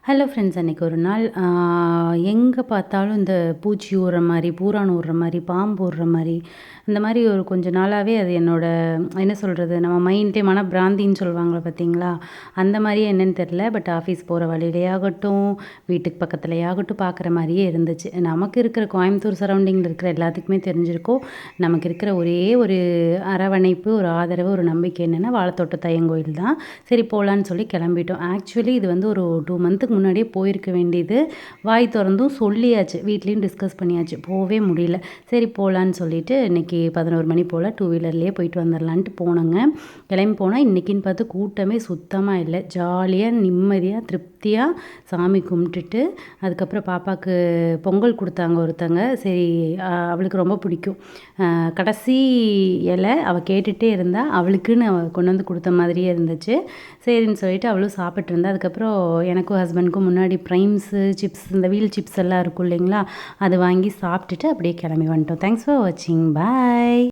Hello friends, அன்றைக்கி ஒரு நாள் எங்கே பார்த்தாலும் இந்த பூச்சி ஊறுற மாதிரி, பூரான் ஊறுற மாதிரி, பாம்பு ஊறுற மாதிரி, இந்த மாதிரி ஒரு கொஞ்ச நாளாகவே அது என்னோட என்ன சொல்கிறது, நம்ம மைண்டே மனப்பிராந்தின்னு சொல்லுவாங்களே பார்த்தீங்களா, அந்த மாதிரியே என்னன்னு தெரில. பட் ஆஃபீஸ் போகிற வழியிலேயாகட்டும், வீட்டுக்கு பக்கத்துலேயாகட்டும் பார்க்குற மாதிரியே இருந்துச்சு. நமக்கு இருக்கிற கோயம்புத்தூர் சரௌண்டிங்கில் இருக்கிற எல்லாத்துக்குமே தெரிஞ்சிருக்கும். நமக்கு இருக்கிற ஒரே ஒரு அரவணைப்பு, ஒரு ஆதரவு, ஒரு நம்பிக்கை என்னென்னா வாழைத்தோட்ட தையங்கோயில் தான். சரி போகலான்னு சொல்லி கிளம்பிட்டோம். ஆக்சுவலி இது வந்து ஒரு 2 மந்த்துக்கு முன்னாடியே போயிருக்க வேண்டியது. வாய் திறந்தும் சொல்லியாச்சு, வீட்லேயும் டிஸ்கஸ் பண்ணியாச்சு, போகவே முடியல. சரி போகலான்னு சொல்லிட்டு இன்றைக்கி 11 மணி போல் 2 வீலர்லேயே போயிட்டு வந்துடலான்ட்டு போனோங்க. கிளம்பி போனால் இன்றைக்கின்னு பார்த்து கூட்டமே சுத்தமாக இல்லை. ஜாலியாக நிம்மதியாக திருப்தியாக சாமி கும்பிட்டுட்டு அதுக்கப்புறம் பாப்பாவுக்கு பொங்கல் கொடுத்தாங்க ஒருத்தங்க. சரி அவளுக்கு ரொம்ப பிடிக்கும். கடைசி இலை அவள் கேட்டுகிட்டே இருந்தா, அவளுக்குன்னு கொண்டு வந்து கொடுத்த மாதிரியே இருந்துச்சு. சரின்னு சொல்லிட்டு அவளும் சாப்பிட்டு இருந்தா. அதுக்கப்புறம் எனக்கும் ஹஸ்பண்டுக்கும் முன்னாடி ப்ரைம்ஸு, சிப்ஸ், இந்த வீல் சிப்ஸ் எல்லாம் இருக்கும் இல்லைங்களா, அது வாங்கி சாப்பிட்டுட்டு அப்படியே கிளம்பி வந்துட்டோம். தேங்க்ஸ் ஃபார் வாட்சிங். பாய்.